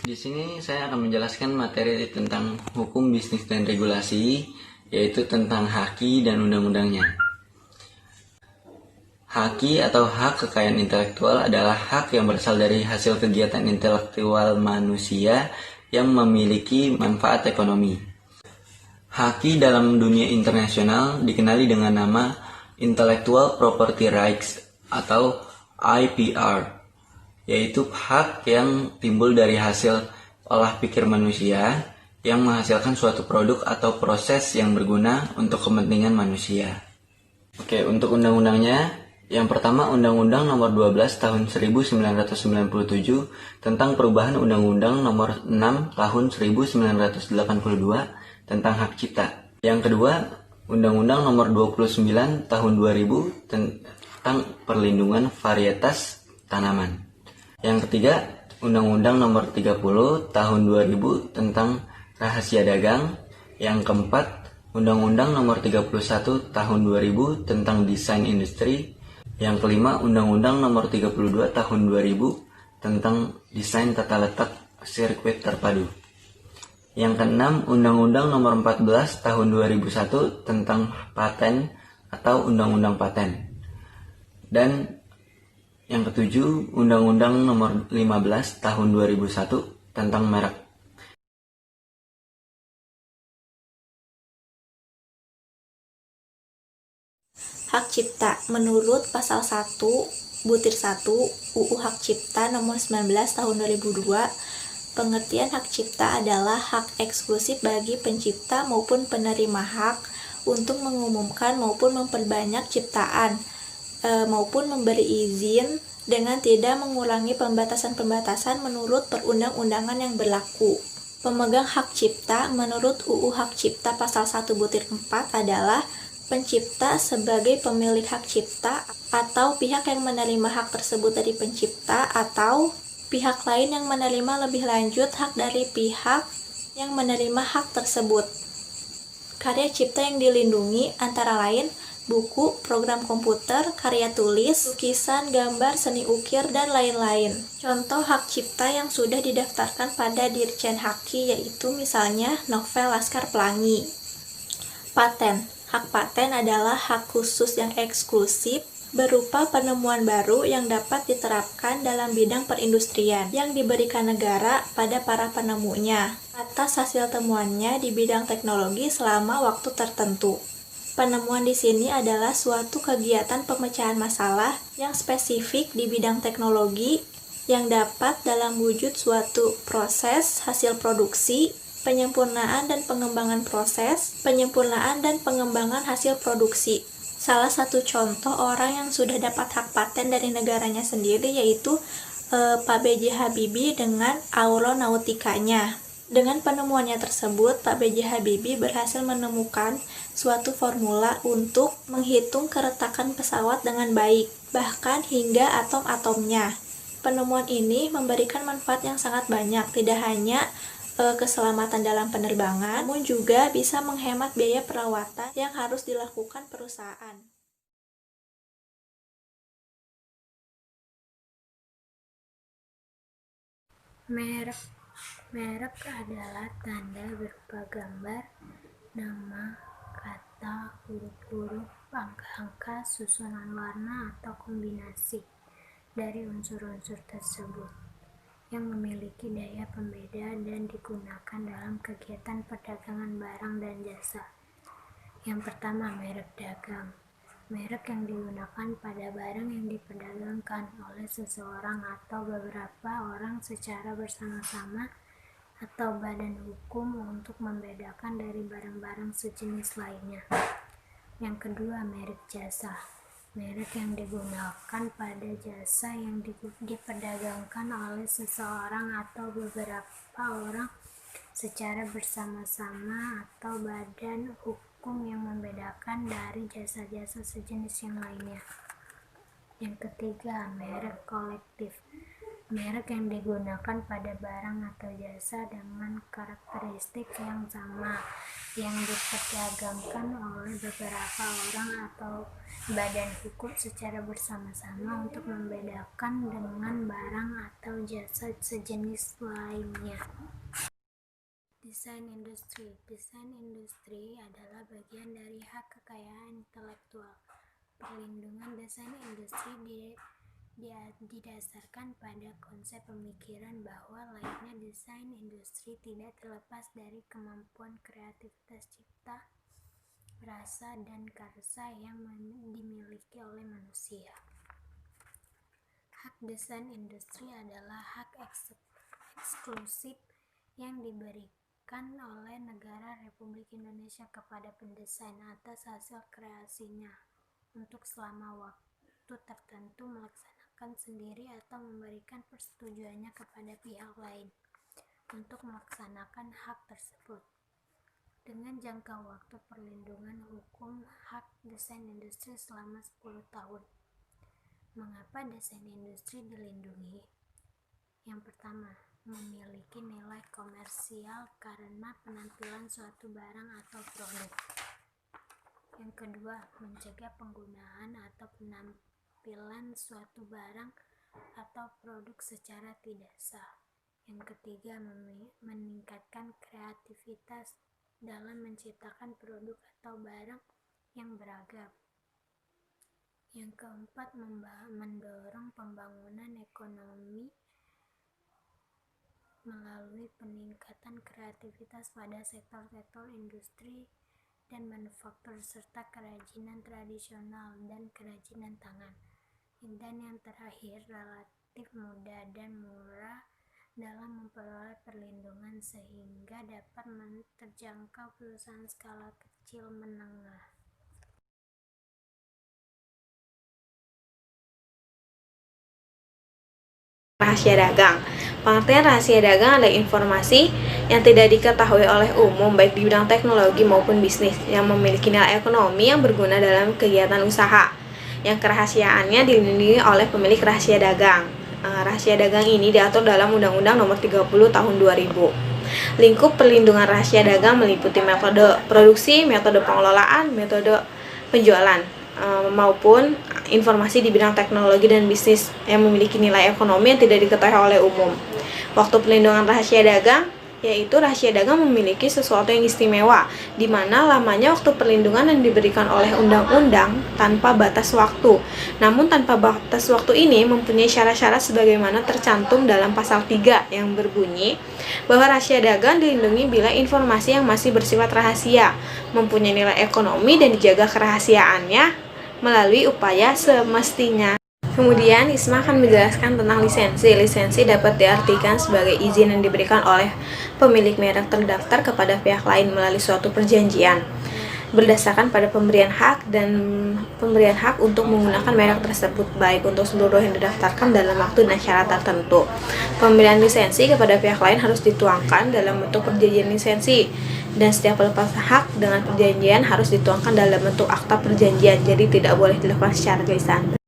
Di sini saya akan menjelaskan materi tentang hukum bisnis dan regulasi, yaitu tentang HAKI dan undang-undangnya. HAKI atau hak kekayaan intelektual adalah hak yang berasal dari hasil kegiatan intelektual manusia yang memiliki manfaat ekonomi. HAKI dalam dunia internasional dikenali dengan nama Intellectual Property Rights atau IPR, yaitu hak yang timbul dari hasil olah pikir manusia yang menghasilkan suatu produk atau proses yang berguna untuk kepentingan manusia. Oke, untuk undang-undangnya, yang pertama Undang-Undang Nomor 12 Tahun 1997 tentang perubahan Undang-Undang Nomor 6 Tahun 1982 tentang hak cipta. Yang kedua, Undang-Undang Nomor 29 Tahun 2000 tentang perlindungan varietas tanaman. Yang ketiga, Undang-Undang Nomor 30 Tahun 2000 tentang rahasia dagang. Yang keempat, Undang-Undang Nomor 31 Tahun 2000 tentang desain industri. Yang kelima, Undang-Undang Nomor 32 Tahun 2000 tentang desain tata letak sirkuit terpadu. Yang keenam, Undang-Undang Nomor 14 Tahun 2001 tentang paten atau Undang-Undang Paten. Dan yang ketujuh, Undang-Undang Nomor 15 Tahun 2001 tentang merek. Hak cipta menurut pasal 1 butir 1 UU Hak Cipta nomor 19 tahun 2002, pengertian hak cipta adalah hak eksklusif bagi pencipta maupun penerima hak untuk mengumumkan maupun memperbanyak ciptaan maupun memberi izin dengan tidak mengurangi pembatasan-pembatasan menurut perundang-undangan yang berlaku. Pemegang hak cipta menurut UU Hak Cipta pasal 1 butir 4 adalah pencipta sebagai pemilik hak cipta atau pihak yang menerima hak tersebut dari pencipta atau pihak lain yang menerima lebih lanjut hak dari pihak yang menerima hak tersebut. Karya cipta yang dilindungi antara lain buku, program komputer, karya tulis, lukisan, gambar, seni ukir, dan lain-lain. Contoh hak cipta yang sudah didaftarkan pada Dirjen HAKI yaitu misalnya novel Laskar Pelangi. Paten. Hak paten adalah hak khusus yang eksklusif berupa penemuan baru yang dapat diterapkan dalam bidang perindustrian yang diberikan negara pada para penemunya atas hasil temuannya di bidang teknologi selama waktu tertentu. Penemuan di sini adalah suatu kegiatan pemecahan masalah yang spesifik di bidang teknologi yang dapat dalam wujud suatu proses hasil produksi, penyempurnaan dan pengembangan proses, penyempurnaan dan pengembangan hasil produksi. Salah satu contoh orang yang sudah dapat hak paten dari negaranya sendiri yaitu Pak B.J. Habibie dengan aeronautikanya. Dengan penemuannya tersebut, Pak B.J. Habibie berhasil menemukan suatu formula untuk menghitung keretakan pesawat dengan baik, bahkan hingga atom-atomnya. Penemuan ini memberikan manfaat yang sangat banyak, tidak hanya keselamatan dalam penerbangan, namun juga bisa menghemat biaya perawatan yang harus dilakukan perusahaan. Merek adalah tanda berupa gambar, nama, kata, huruf-huruf, angka-angka, susunan warna, atau kombinasi dari unsur-unsur tersebut yang memiliki daya pembeda dan digunakan dalam kegiatan perdagangan barang dan jasa. Yang pertama, merek dagang. Merek yang digunakan pada barang yang diperdagangkan oleh seseorang atau beberapa orang secara bersama-sama atau badan hukum untuk membedakan dari barang-barang sejenis lainnya. Yang kedua, merek jasa. Merek yang digunakan pada jasa yang diperdagangkan oleh seseorang atau beberapa orang secara bersama-sama atau badan hukum yang membedakan dari jasa-jasa sejenis yang lainnya. Yang ketiga, merek kolektif. merek yang digunakan pada barang atau jasa dengan karakteristik yang sama yang diperdagangkan oleh beberapa orang atau badan hukum secara bersama-sama untuk membedakan dengan barang atau jasa sejenis lainnya. Desain industri. Desain industri adalah bagian dari hak kekayaan intelektual. Perlindungan desain industri didasarkan pada konsep pemikiran bahwa lahirnya desain industri tidak terlepas dari kemampuan kreativitas cipta, rasa, dan karsa yang dimiliki oleh manusia. Hak desain industri adalah hak eksklusif yang diberikan oleh negara Republik Indonesia kepada pendesain atas hasil kreasinya untuk selama waktu tertentu melaksanakan sendiri atau memberikan persetujuannya kepada pihak lain untuk melaksanakan hak tersebut. Dengan jangka waktu perlindungan hukum hak desain industri selama 10 tahun. Mengapa desain industri dilindungi? Yang pertama, memiliki nilai komersial karena penampilan suatu barang atau produk. Yang kedua, mencegah penggunaan atau penampilan suatu barang atau produk secara tidak sah. Yang ketiga, meningkatkan kreativitas dalam menciptakan produk atau barang yang beragam. Yang keempat, mendorong pembangunan ekonomi melalui peningkatan kreativitas pada sektor-sektor industri dan manufaktur serta kerajinan tradisional dan kerajinan tangan. Dan yang terakhir, relatif mudah dan murah dalam memperoleh perlindungan sehingga dapat terjangkau perusahaan skala kecil menengah. Rahasia dagang. Pengertian rahasia dagang adalah informasi yang tidak diketahui oleh umum baik di bidang teknologi maupun bisnis yang memiliki nilai ekonomi yang berguna dalam kegiatan usaha yang kerahasiaannya dilindungi oleh pemilik rahasia dagang. Rahasia dagang ini diatur dalam Undang-Undang Nomor 30 Tahun 2000. Lingkup perlindungan rahasia dagang meliputi metode produksi, metode pengelolaan, metode penjualan, maupun informasi di bidang teknologi dan bisnis yang memiliki nilai ekonomi yang tidak diketahui oleh umum. Waktu perlindungan rahasia dagang, yaitu rahasia dagang memiliki sesuatu yang istimewa, di mana lamanya waktu perlindungan yang diberikan oleh undang-undang tanpa batas waktu. Namun tanpa batas waktu ini mempunyai syarat-syarat sebagaimana tercantum dalam pasal 3 yang berbunyi bahwa rahasia dagang dilindungi bila informasi yang masih bersifat rahasia, mempunyai nilai ekonomi dan dijaga kerahasiaannya melalui upaya semestinya. Kemudian Isma akan menjelaskan tentang lisensi. Lisensi dapat diartikan sebagai izin yang diberikan oleh pemilik merek terdaftar kepada pihak lain melalui suatu perjanjian berdasarkan pada pemberian hak untuk menggunakan merek tersebut baik untuk seluruh yang didaftarkan dalam waktu dan syarat tertentu. Pemberian lisensi kepada pihak lain harus dituangkan dalam bentuk perjanjian lisensi dan setiap pelepasan hak dengan perjanjian harus dituangkan dalam bentuk akta perjanjian, jadi tidak boleh dilepas secara lisan.